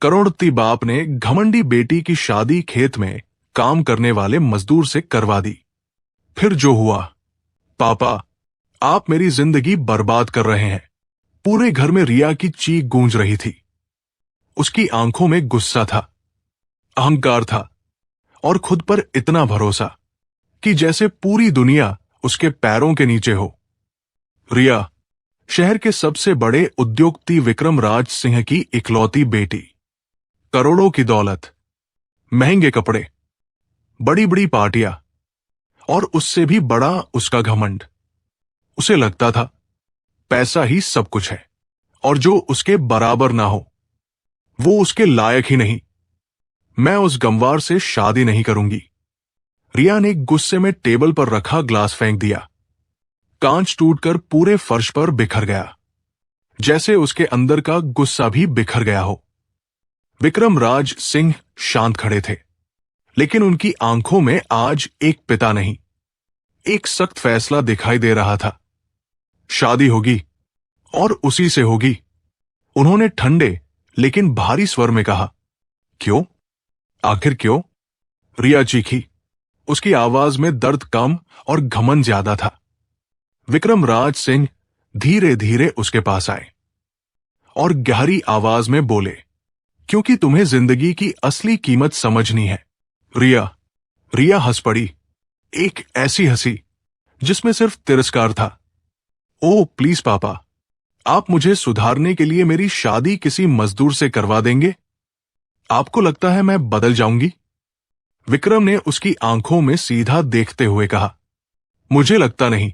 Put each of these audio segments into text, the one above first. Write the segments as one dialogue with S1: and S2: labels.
S1: करोड़पति बाप ने घमंडी बेटी की शादी खेत में काम करने वाले मजदूर से करवा दी। फिर जो हुआ, पापा, आप मेरी जिंदगी बर्बाद कर रहे हैं। पूरे घर में रिया की चीख गूंज रही थी। उसकी आंखों में गुस्सा था, अहंकार था और खुद पर इतना भरोसा कि जैसे पूरी दुनिया उसके पैरों के नीचे हो। रिया शहर के सबसे बड़े उद्योगपति विक्रम राज सिंह की इकलौती बेटी। करोड़ों की दौलत, महंगे कपड़े, बड़ी बड़ी पार्टियां और उससे भी बड़ा उसका घमंड। उसे लगता था पैसा ही सब कुछ है और जो उसके बराबर ना हो वो उसके लायक ही नहीं। मैं उस गंवार से शादी नहीं करूंगी। रिया ने गुस्से में टेबल पर रखा ग्लास फेंक दिया। कांच टूटकर पूरे फर्श पर बिखर गया, जैसे उसके अंदर का गुस्सा भी बिखर गया हो। विक्रम राज सिंह शांत खड़े थे, लेकिन उनकी आंखों में आज एक पिता नहीं, एक सख्त फैसला दिखाई दे रहा था। शादी होगी और उसी से होगी। उन्होंने ठंडे लेकिन भारी स्वर में कहा। क्यों? आखिर क्यों? रिया चीखी। उसकी आवाज में दर्द कम और घमंड ज्यादा था। विक्रम राज सिंह धीरे धीरे उसके पास आए और गहरी आवाज में बोले, क्योंकि तुम्हें जिंदगी की असली कीमत समझनी है। रिया हंस पड़ी, एक ऐसी हंसी जिसमें सिर्फ तिरस्कार था। ओ प्लीज पापा, आप मुझे सुधारने के लिए मेरी शादी किसी मजदूर से करवा देंगे? आपको लगता है मैं बदल जाऊंगी? विक्रम ने उसकी आंखों में सीधा देखते हुए कहा। मुझे लगता नहीं,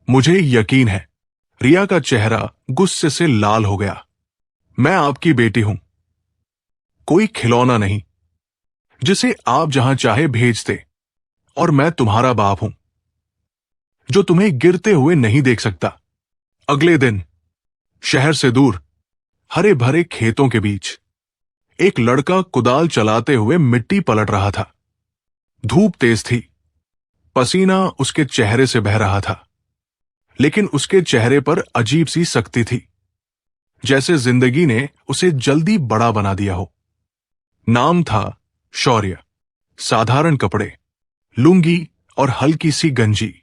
S1: मुझे यकीन है। रिया का चेहरा गुस्से से लाल हो गया। मैं आपकी बेटी हूं, कोई खिलौना नहीं जिसे आप जहां चाहे भेज दे। और मैं तुम्हारा बाप हूं जो तुम्हें गिरते हुए नहीं देख सकता। अगले दिन शहर से दूर हरे भरे खेतों के बीच एक लड़का कुदाल चलाते हुए मिट्टी पलट रहा था। धूप तेज थी, पसीना उसके चेहरे से बह रहा था, लेकिन उसके चेहरे पर अजीब सी सख्ती थी, जैसे जिंदगी ने उसे जल्दी बड़ा बना दिया हो। नाम था शौर्य। साधारण कपड़े, लुंगी और हल्की सी गंजी,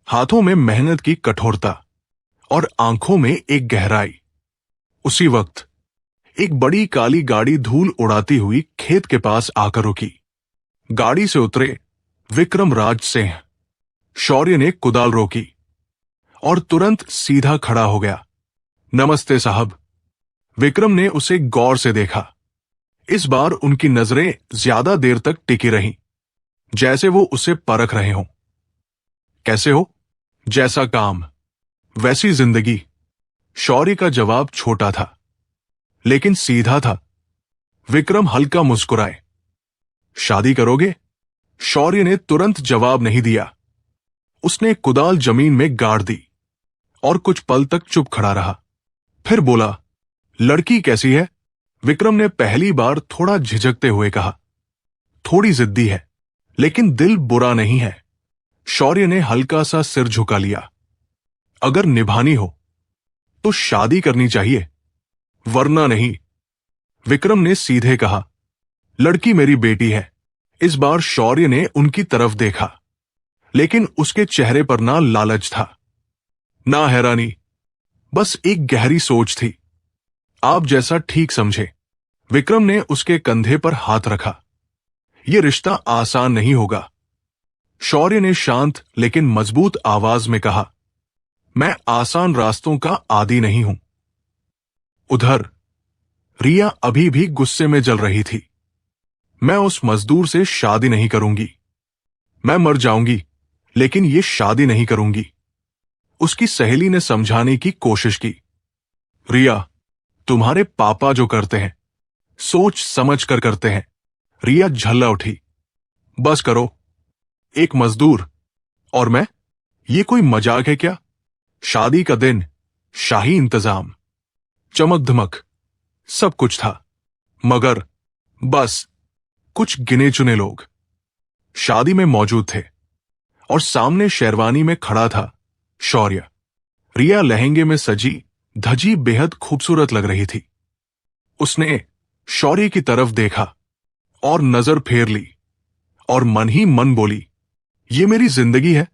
S1: हाथों में मेहनत की कठोरता और आंखों में एक गहराई। उसी वक्त एक बड़ी काली गाड़ी धूल उड़ाती हुई खेत के पास आकर रुकी। गाड़ी से उतरे विक्रम राज सिंह। शौर्य ने कुदाल रोकी और तुरंत सीधा खड़ा हो गया। नमस्ते साहब। विक्रम ने उसे गौर से देखा। इस बार उनकी नजरें ज्यादा देर तक टिकी रहीं, जैसे वो उसे परख रहे हों। कैसे हो? जैसा काम वैसी जिंदगी। शौर्य का जवाब छोटा था लेकिन सीधा था। विक्रम हल्का मुस्कुराए। शादी करोगे? शौर्य ने तुरंत जवाब नहीं दिया। उसने कुदाल जमीन में गाड़ दी और कुछ पल तक चुप खड़ा रहा। फिर बोला, लड़की कैसी है? विक्रम ने पहली बार थोड़ा झिझकते हुए कहा। थोड़ी जिद्दी है, लेकिन दिल बुरा नहीं है। शौर्य ने हल्का सा सिर झुका लिया। अगर निभानी हो तो शादी करनी चाहिए, वरना नहीं। विक्रम ने सीधे कहा। लड़की मेरी बेटी है। इस बार शौर्य ने उनकी तरफ देखा, लेकिन उसके चेहरे पर ना लालच था, ना हैरानी, बस एक गहरी सोच थी। आप जैसा ठीक समझे। विक्रम ने उसके कंधे पर हाथ रखा। यह रिश्ता आसान नहीं होगा। शौर्य ने शांत लेकिन मजबूत आवाज में कहा, मैं आसान रास्तों का आदी नहीं हूं। उधर रिया अभी भी गुस्से में जल रही थी। मैं उस मजदूर से शादी नहीं करूंगी। मैं मर जाऊंगी, लेकिन ये शादी नहीं करूंगी। उसकी सहेली ने समझाने की कोशिश की। रिया, तुम्हारे पापा जो करते हैं, सोच समझ कर करते हैं। रिया झल्ला उठी। बस करो। एक मजदूर और मैं, ये कोई मजाक है क्या? शादी का दिन, शाही इंतजाम, चमक धमक, सब कुछ था, मगर बस कुछ गिने चुने लोग शादी में मौजूद थे और सामने शेरवानी में खड़ा था शौर्य। रिया लहंगे में सजी धजी बेहद खूबसूरत लग रही थी। उसने शौर्य की तरफ देखा और नजर फेर ली और मन ही मन बोली, ये मेरी जिंदगी है।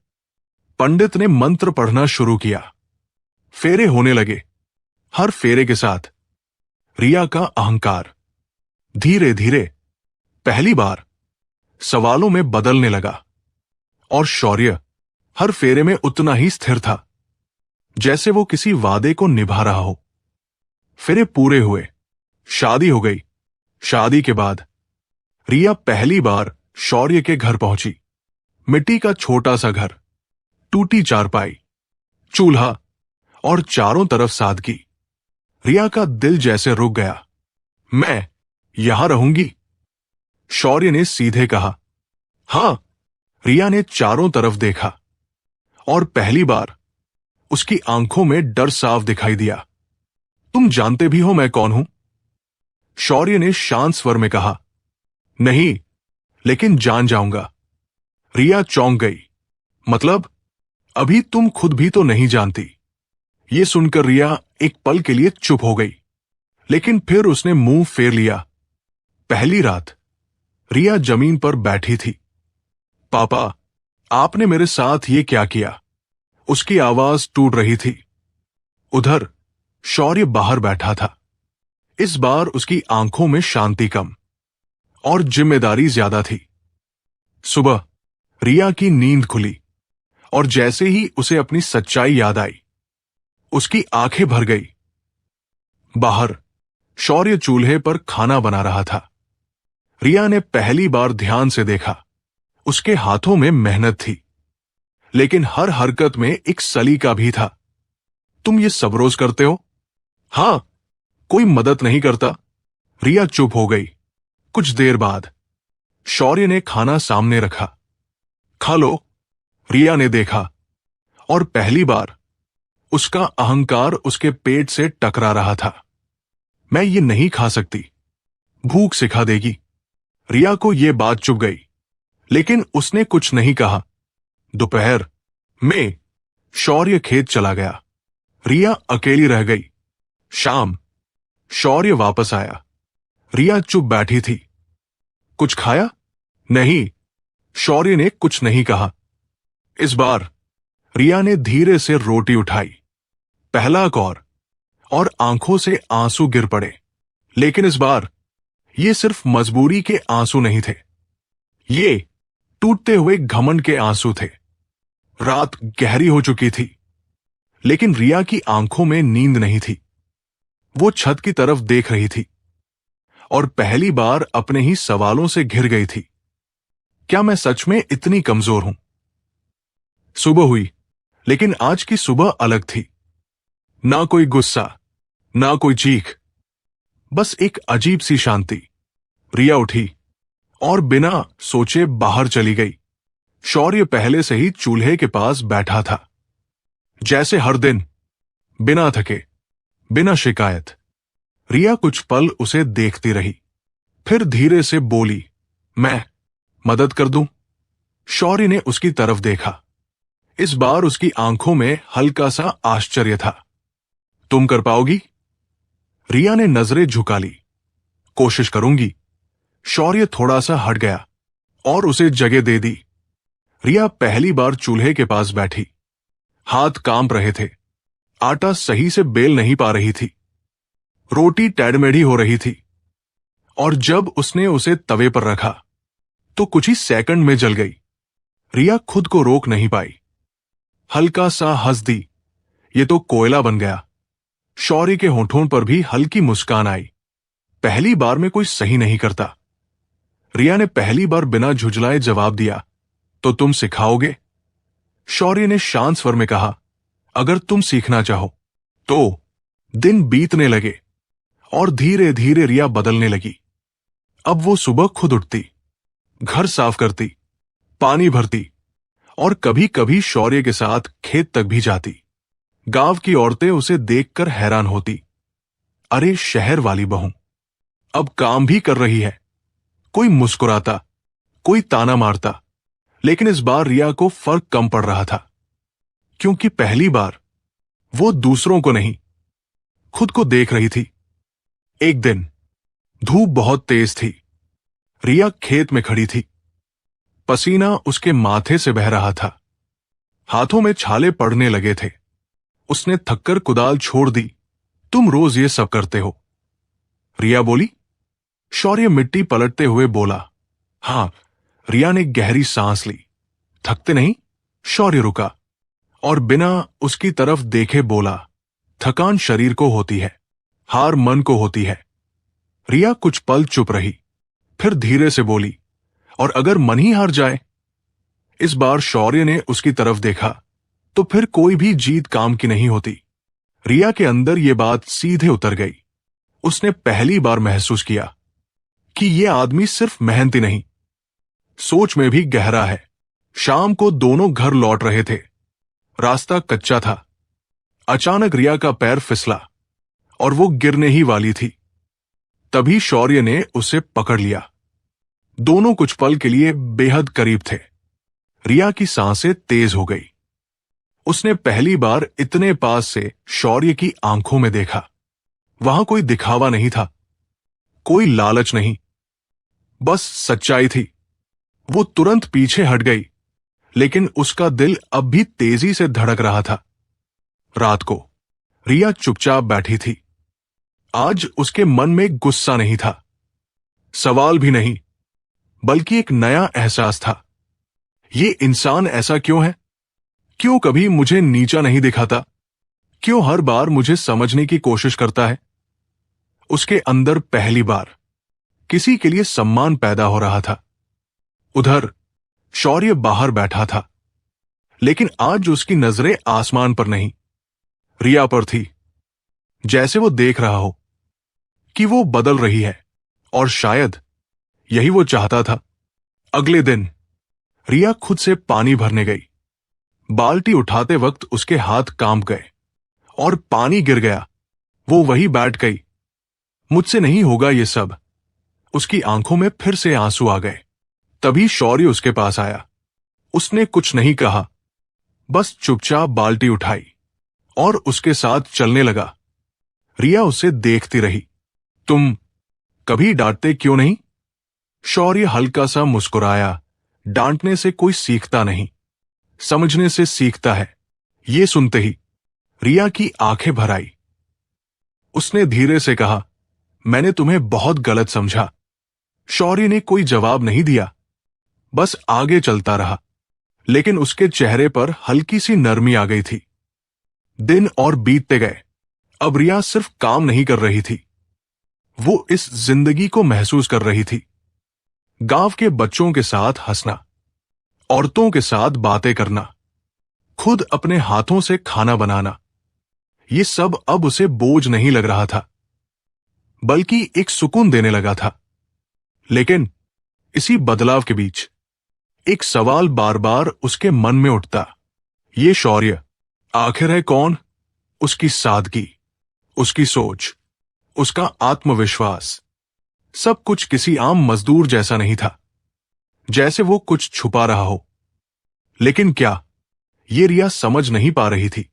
S1: पंडित ने मंत्र पढ़ना शुरू किया। फेरे होने लगे। हर फेरे के साथ रिया का अहंकार धीरे धीरे पहली बार सवालों में बदलने लगा और शौर्य हर फेरे में उतना ही स्थिर था जैसे वो किसी वादे को निभा रहा हो। फेरे पूरे हुए, शादी हो गई। शादी के बाद रिया पहली बार शौर्य के घर पहुंची। मिट्टी का छोटा सा घर, टूटी चारपाई, चूल्हा और चारों तरफ सादगी। रिया का दिल जैसे रुक गया। मैं यहां रहूंगी, शौर्य ने सीधे कहा। हां, रिया ने चारों तरफ देखा और पहली बार उसकी आंखों में डर साफ दिखाई दिया। तुम जानते भी हो मैं कौन हूं? शौर्य ने शांत स्वर में कहा। नहीं, लेकिन जान जाऊंगा। रिया चौंक गई। मतलब, अभी तुम खुद भी तो नहीं जानती। ये सुनकर रिया एक पल के लिए चुप हो गई, लेकिन फिर उसने मुंह फेर लिया। पहली रात रिया जमीन पर बैठी थी। पापा, आपने मेरे साथ ये क्या किया? उसकी आवाज टूट रही थी। उधर शौर्य बाहर बैठा था। इस बार उसकी आंखों में शांति कम और जिम्मेदारी ज्यादा थी। सुबह रिया की नींद खुली और जैसे ही उसे अपनी सच्चाई याद आई, उसकी आंखें भर गई। बाहर शौर्य चूल्हे पर खाना बना रहा था। रिया ने पहली बार ध्यान से देखा। उसके हाथों में मेहनत थी, लेकिन हर हरकत में एक सलीका भी था। तुम ये सब रोज करते हो? हां, कोई मदद नहीं करता। रिया चुप हो गई। कुछ देर बाद शौर्य ने खाना सामने रखा। खा लो, रिया ने देखा और पहली बार उसका अहंकार उसके पेट से टकरा रहा था। मैं ये नहीं खा सकती, भूख सिखा देगी। रिया को यह बात चुभ गई, लेकिन उसने कुछ नहीं कहा। दोपहर में शौर्य खेत चला गया। रिया अकेली रह गई। शाम शौर्य वापस आया। रिया चुप बैठी थी। कुछ खाया? नहीं, शौर्य ने कुछ नहीं कहा। इस बार रिया ने धीरे से रोटी उठाई। पहला कौर और आंखों से आंसू गिर पड़े। लेकिन इस बार ये सिर्फ मजबूरी के आंसू नहीं थे, ये टूटते हुए घमंड के आंसू थे। रात गहरी हो चुकी थी, लेकिन रिया की आंखों में नींद नहीं थी। वो छत की तरफ देख रही थी और पहली बार अपने ही सवालों से घिर गई थी। क्या मैं सच में इतनी कमजोर हूं? सुबह हुई, लेकिन आज की सुबह अलग थी। ना कोई गुस्सा, ना कोई चीख, बस एक अजीब सी शांति। रिया उठी और बिना सोचे बाहर चली गई। शौर्य पहले से ही चूल्हे के पास बैठा था, जैसे हर दिन, बिना थके, बिना शिकायत। रिया कुछ पल उसे देखती रही, फिर धीरे से बोली, मैं मदद कर दूं? शौर्य ने उसकी तरफ देखा। इस बार उसकी आंखों में हल्का सा आश्चर्य था। तुम कर पाओगी? रिया ने नजरें झुका ली। कोशिश करूंगी। शौर्य थोड़ा सा हट गया और उसे जगह दे दी। रिया पहली बार चूल्हे के पास बैठी। हाथ कांप रहे थे। आटा सही से बेल नहीं पा रही थी। रोटी टेढ़मेढ़ी हो रही थी और जब उसने उसे तवे पर रखा तो कुछ ही सेकंड में जल गई। रिया खुद को रोक नहीं पाई। हल्का सा हंस दी। ये तो कोयला बन गया। शौर्य के होठों पर भी हल्की मुस्कान आई। पहली बार में कोई सही नहीं करता। रिया ने पहली बार बिना झुंझलाए जवाब दिया, तो तुम सिखाओगे? शौर्य ने शांत स्वर में कहा, अगर तुम सीखना चाहो तो। दिन बीतने लगे और धीरे धीरे रिया बदलने लगी। अब वो सुबह खुद उठती, घर साफ करती, पानी भरती और कभी कभी शौर्य के साथ खेत तक भी जाती। गांव की औरतें उसे देखकर हैरान होती। अरे शहर वाली बहू, अब काम भी कर रही है। कोई मुस्कुराता, कोई ताना मारता, लेकिन इस बार रिया को फर्क कम पड़ रहा था, क्योंकि पहली बार वो दूसरों को नहीं, खुद को देख रही थी। एक दिन धूप बहुत तेज थी। रिया खेत में खड़ी थी। पसीना उसके माथे से बह रहा था। हाथों में छाले पड़ने लगे थे। उसने थककर कुदाल छोड़ दी। तुम रोज ये सब करते हो? रिया बोली। शौर्य मिट्टी पलटते हुए बोला। हां। रिया ने गहरी सांस ली। थकते नहीं? शौर्य रुका और बिना उसकी तरफ देखे बोला। थकान शरीर को होती है, हार मन को होती है। रिया कुछ पल चुप रही, फिर धीरे से बोली, और अगर मन ही हार जाए? इस बार शौर्य ने उसकी तरफ देखा। तो फिर कोई भी जीत काम की नहीं होती। रिया के अंदर ये बात सीधे उतर गई। उसने पहली बार महसूस किया कि यह आदमी सिर्फ मेहनती नहीं, सोच में भी गहरा है। शाम को दोनों घर लौट रहे थे। रास्ता कच्चा था। अचानक रिया का पैर फिसला और वो गिरने ही वाली थी। तभी शौर्य ने उसे पकड़ लिया। दोनों कुछ पल के लिए बेहद करीब थे। रिया की सांसें तेज हो गई। उसने पहली बार इतने पास से शौर्य की आंखों में देखा। वहां कोई दिखावा नहीं था, कोई लालच नहीं, बस सच्चाई थी। वो तुरंत पीछे हट गई, लेकिन उसका दिल अब भी तेजी से धड़क रहा था। रात को रिया चुपचाप बैठी थी। आज उसके मन में गुस्सा नहीं था, सवाल भी नहीं, बल्कि एक नया एहसास था। ये इंसान ऐसा क्यों है? क्यों कभी मुझे नीचा नहीं दिखाता? क्यों हर बार मुझे समझने की कोशिश करता है? उसके अंदर पहली बार किसी के लिए सम्मान पैदा हो रहा था। उधर शौर्य बाहर बैठा था, लेकिन आज उसकी नजरें आसमान पर नहीं, रिया पर थी। जैसे वो देख रहा हो कि वो बदल रही है, और शायद यही वो चाहता था। अगले दिन रिया खुद से पानी भरने गई। बाल्टी उठाते वक्त उसके हाथ कांप गए और पानी गिर गया। वो वहीं बैठ गई। मुझसे नहीं होगा ये सब। उसकी आंखों में फिर से आंसू आ गए। तभी शौर्य उसके पास आया। उसने कुछ नहीं कहा, बस चुपचाप बाल्टी उठाई और उसके साथ चलने लगा। रिया उसे देखती रही। तुम कभी डांटते क्यों नहीं? शौर्य हल्का सा मुस्कुराया। डांटने से कोई सीखता नहीं, समझने से सीखता है। ये सुनते ही रिया की आंखें भर आई। उसने धीरे से कहा, मैंने तुम्हें बहुत गलत समझा। शौर्य ने कोई जवाब नहीं दिया, बस आगे चलता रहा। लेकिन उसके चेहरे पर हल्की सी नरमी आ गई थी। दिन और बीतते गए। अब रिया सिर्फ काम नहीं कर रही थी, वो इस जिंदगी को महसूस कर रही थी। गांव के बच्चों के साथ हंसना, औरतों के साथ बातें करना, खुद अपने हाथों से खाना बनाना, ये सब अब उसे बोझ नहीं लग रहा था, बल्कि एक सुकून देने लगा था। लेकिन इसी बदलाव के बीच एक सवाल बार बार उसके मन में उठता। ये शौर्य आखिर है कौन? उसकी सादगी, उसकी सोच, उसका आत्मविश्वास, सब कुछ किसी आम मजदूर जैसा नहीं था, जैसे वो कुछ छुपा रहा हो। लेकिन क्या ये रिया समझ नहीं पा रही थी।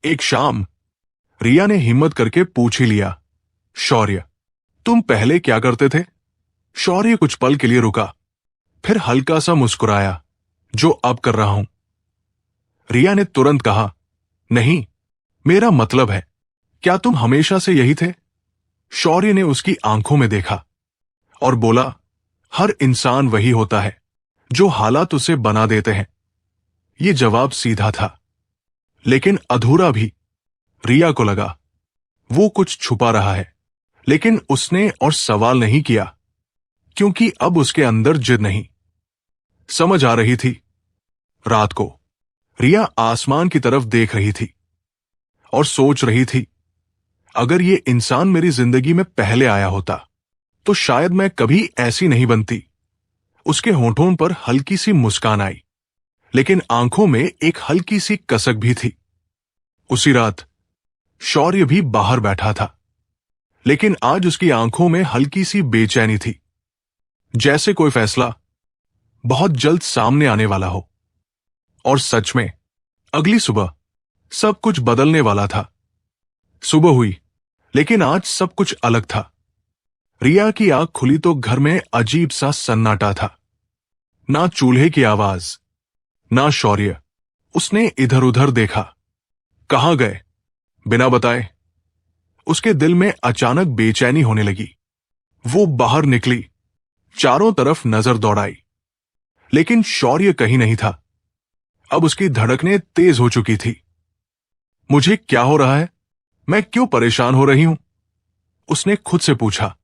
S1: एक शाम रिया ने हिम्मत करके पूछ ही लिया, शौर्य, तुम पहले क्या करते थे? शौर्य कुछ पल के लिए रुका, फिर हल्का सा मुस्कुराया, जो अब कर रहा हूं। रिया ने तुरंत कहा, नहीं, मेरा मतलब है, क्या तुम हमेशा से यही थे? शौर्य ने उसकी आंखों में देखा और बोला, हर इंसान वही होता है जो हालात उसे बना देते हैं। यह जवाब सीधा था, लेकिन अधूरा भी। रिया को लगा वो कुछ छुपा रहा है, लेकिन उसने और सवाल नहीं किया, क्योंकि अब उसके अंदर जिद नहीं, समझ आ रही थी। रात को रिया आसमान की तरफ देख रही थी और सोच रही थी, अगर ये इंसान मेरी जिंदगी में पहले आया होता तो शायद मैं कभी ऐसी नहीं बनती। उसके होठों पर हल्की सी मुस्कान आई, लेकिन आंखों में एक हल्की सी कसक भी थी। उसी रात शौर्य भी बाहर बैठा था, लेकिन आज उसकी आंखों में हल्की सी बेचैनी थी, जैसे कोई फैसला बहुत जल्द सामने आने वाला हो। और सच में अगली सुबह सब कुछ बदलने वाला था। सुबह हुई, लेकिन आज सब कुछ अलग था। रिया की आंख खुली तो घर में अजीब सा सन्नाटा था। ना चूल्हे की आवाज, ना शौर्य। उसने इधर उधर देखा। कहां गए बिना बताए? उसके दिल में अचानक बेचैनी होने लगी। वो बाहर निकली, चारों तरफ नजर दौड़ाई, लेकिन शौर्य कहीं नहीं था। अब उसकी धड़कनें तेज हो चुकी थी। मुझे क्या हो रहा है? मैं क्यों परेशान हो रही हूं? उसने खुद से पूछा,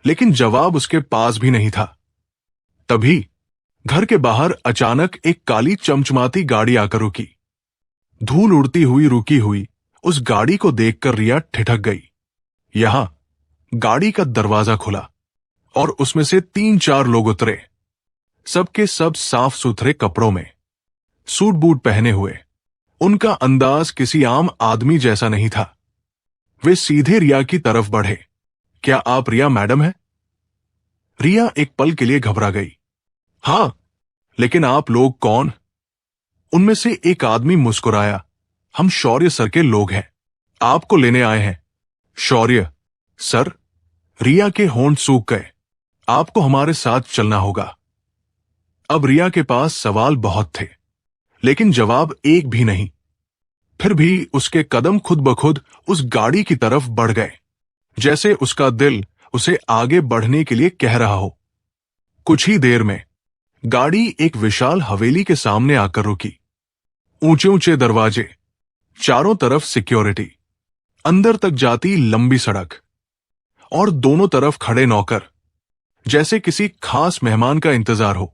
S1: लेकिन जवाब उसके पास भी नहीं था। तभी घर के बाहर अचानक एक काली चमचमाती गाड़ी आकर रुकी। धूल उड़ती हुई रुकी हुई उस गाड़ी को देखकर रिया ठिठक गई। यहां गाड़ी का दरवाजा खुला और उसमें से 3-4 लोग उतरे। सबके सब साफ सुथरे कपड़ों में, सूट बूट पहने हुए। उनका अंदाज किसी आम आदमी जैसा नहीं था। वे सीधे रिया की तरफ बढ़े। क्या आप रिया मैडम हैं? रिया एक पल के लिए घबरा गई। हां, लेकिन आप लोग कौन? उनमें से एक आदमी मुस्कुराया। हम शौर्य सर के लोग हैं, आपको लेने आए हैं। शौर्य सर? रिया के होंठ सूख गए। आपको हमारे साथ चलना होगा। अब रिया के पास सवाल बहुत थे, लेकिन जवाब एक भी नहीं। फिर भी उसके कदम खुद ब खुद उस गाड़ी की तरफ बढ़ गए, जैसे उसका दिल उसे आगे बढ़ने के लिए कह रहा हो। कुछ ही देर में गाड़ी एक विशाल हवेली के सामने आकर रुकी। ऊंचे ऊंचे दरवाजे, चारों तरफ सिक्योरिटी, अंदर तक जाती लंबी सड़क, और दोनों तरफ खड़े नौकर, जैसे किसी खास मेहमान का इंतजार हो।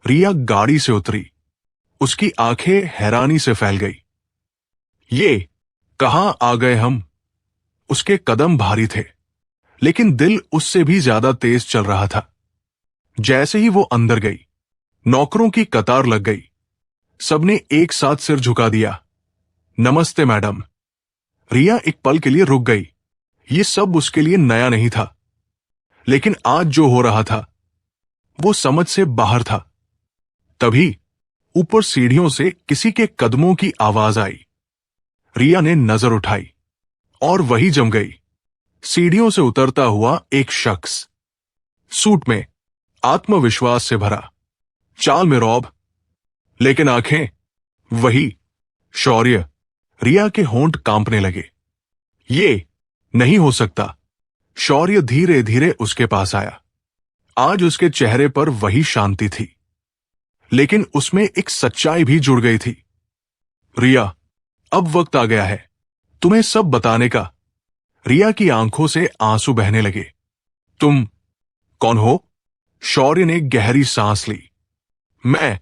S1: रिया गाड़ी से उतरी। उसकी आंखें हैरानी से फैल गई। ये कहां आ गए हम? उसके कदम भारी थे, लेकिन दिल उससे भी ज्यादा तेज चल रहा था। जैसे ही वो अंदर गई, नौकरों की कतार लग गई। सबने एक साथ सिर झुका दिया। नमस्ते मैडम। रिया एक पल के लिए रुक गई। ये सब उसके लिए नया नहीं था, लेकिन आज जो हो रहा था वो समझ से बाहर था। तभी ऊपर सीढ़ियों से किसी के कदमों की आवाज आई। रिया ने नजर उठाई और वही जम गई। सीढ़ियों से उतरता हुआ एक शख्स, सूट में, आत्मविश्वास से भरा, चाल में रौब, लेकिन आंखें वही शौर्य। रिया के होंठ कांपने लगे। ये नहीं हो सकता। शौर्य धीरे धीरे उसके पास आया। आज उसके चेहरे पर वही शांति थी, लेकिन उसमें एक सच्चाई भी जुड़ गई थी। रिया, अब वक्त आ गया है तुम्हें सब बताने का। रिया की आंखों से आंसू बहने लगे। तुम कौन हो? शौर्य ने गहरी सांस ली। मैं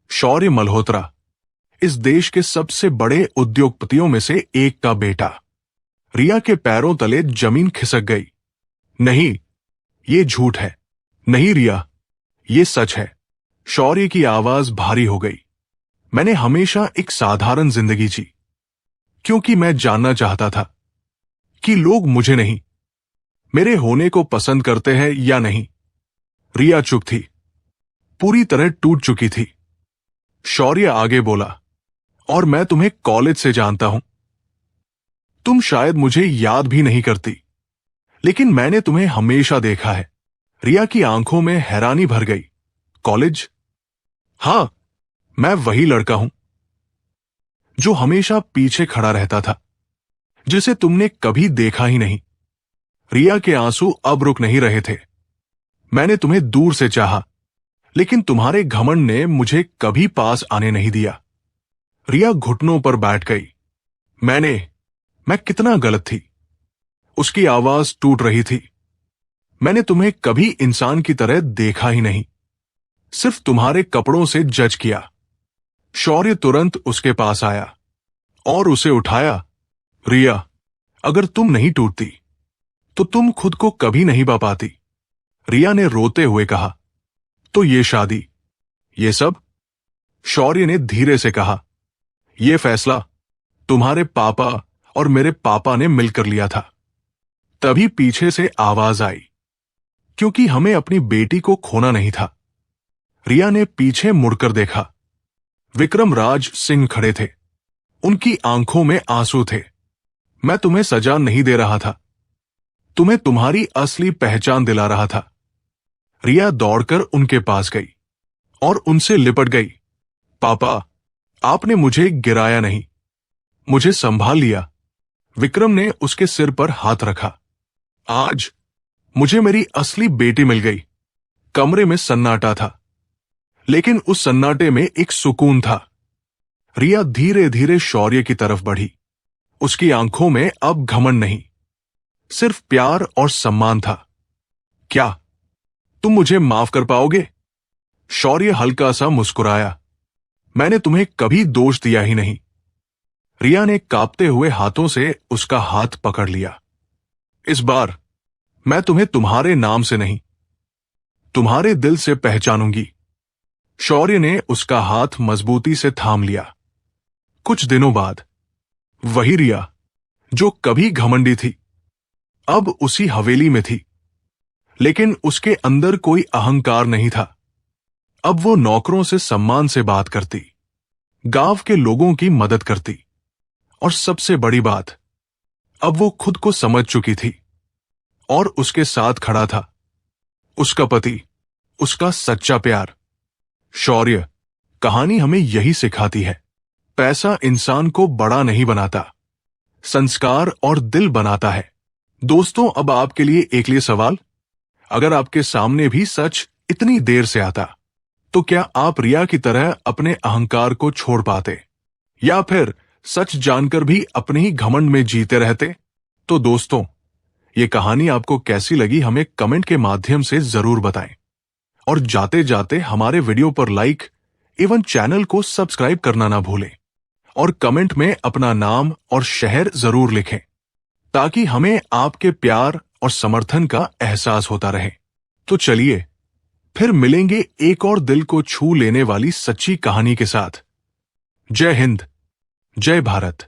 S1: शौर्य मल्होत्रा, इस देश के सबसे बड़े उद्योगपतियों में से एक का बेटा। रिया के पैरों तले जमीन खिसक गई। नहीं, ये झूठ है। नहीं रिया, ये सच है। शौर्य की आवाज भारी हो गई। मैंने हमेशा एक साधारण जिंदगी जी, क्योंकि मैं जानना चाहता था कि लोग मुझे नहीं, मेरे होने को पसंद करते हैं या नहीं। रिया चुप थी, पूरी तरह टूट चुकी थी। शौर्य आगे बोला, और मैं तुम्हें कॉलेज से जानता हूं। तुम शायद मुझे याद भी नहीं करती, लेकिन मैंने तुम्हें हमेशा देखा है। रिया की आंखों में हैरानी भर गई। कॉलेज? हां, मैं वही लड़का हूं जो हमेशा पीछे खड़ा रहता था, जिसे तुमने कभी देखा ही नहीं। रिया के आंसू अब रुक नहीं रहे थे। मैंने तुम्हें दूर से चाहा, लेकिन तुम्हारे घमंड ने मुझे कभी पास आने नहीं दिया। रिया घुटनों पर बैठ गई। मैं कितना गलत थी। उसकी आवाज टूट रही थी। मैंने तुम्हें कभी इंसान की तरह देखा ही नहीं, सिर्फ तुम्हारे कपड़ों से जज किया। शौर्य तुरंत उसके पास आया और उसे उठाया। रिया, अगर तुम नहीं टूटती तो तुम खुद को कभी नहीं पा पाती। रिया ने रोते हुए कहा। तो ये शादी, ये सब? शौर्य ने धीरे से कहा, यह फैसला तुम्हारे पापा और मेरे पापा ने मिलकर लिया था। तभी पीछे से आवाज आई, क्योंकि हमें अपनी बेटी को खोना नहीं था। रिया ने पीछे मुड़कर देखा। विक्रम राज सिंह खड़े थे। उनकी आंखों में आंसू थे। मैं तुम्हें सजा नहीं दे रहा था, तुम्हें तुम्हारी असली पहचान दिला रहा था। रिया दौड़कर उनके पास गई और उनसे लिपट गई। पापा, आपने मुझे गिराया नहीं, मुझे संभाल लिया। विक्रम ने उसके सिर पर हाथ रखा। आज मुझे मेरी असली बेटी मिल गई। कमरे में सन्नाटा था, लेकिन उस सन्नाटे में एक सुकून था। रिया धीरे धीरे शौर्य की तरफ बढ़ी। उसकी आंखों में अब घमंड नहीं, सिर्फ प्यार और सम्मान था। क्या तुम मुझे माफ कर पाओगे? शौर्य हल्का सा मुस्कुराया। मैंने तुम्हें कभी दोष दिया ही नहीं। रिया ने कांपते हुए हाथों से उसका हाथ पकड़ लिया। इस बार मैं तुम्हें तुम्हारे नाम से नहीं, तुम्हारे दिल से पहचानूंगी। शौर्य ने उसका हाथ मजबूती से थाम लिया। कुछ दिनों बाद वही रिया जो कभी घमंडी थी, अब उसी हवेली में थी, लेकिन उसके अंदर कोई अहंकार नहीं था। अब वो नौकरों से सम्मान से बात करती, गांव के लोगों की मदद करती, और सबसे बड़ी बात, अब वो खुद को समझ चुकी थी और उसके साथ खड़ा था उसका पति, उसका सच्चा प्यार। शौर्य, कहानी हमें यही सिखाती है, पैसा इंसान को बड़ा नहीं बनाता, संस्कार और दिल बनाता है। दोस्तों, अब आपके लिए सवाल, अगर आपके सामने भी सच इतनी देर से आता, तो क्या आप रिया की तरह अपने अहंकार को छोड़ पाते, या फिर सच जानकर भी अपने ही घमंड में जीते रहते? तो दोस्तों, ये कहानी आपको कैसी लगी हमें कमेंट के माध्यम से जरूर बताएं, और जाते जाते हमारे वीडियो पर लाइक एवं चैनल को सब्सक्राइब करना ना भूलें, और कमेंट में अपना नाम और शहर जरूर लिखें, ताकि हमें आपके प्यार और समर्थन का एहसास होता रहे। तो चलिए फिर मिलेंगे एक और दिल को छू लेने वाली सच्ची कहानी के साथ। जय हिंद, जय भारत।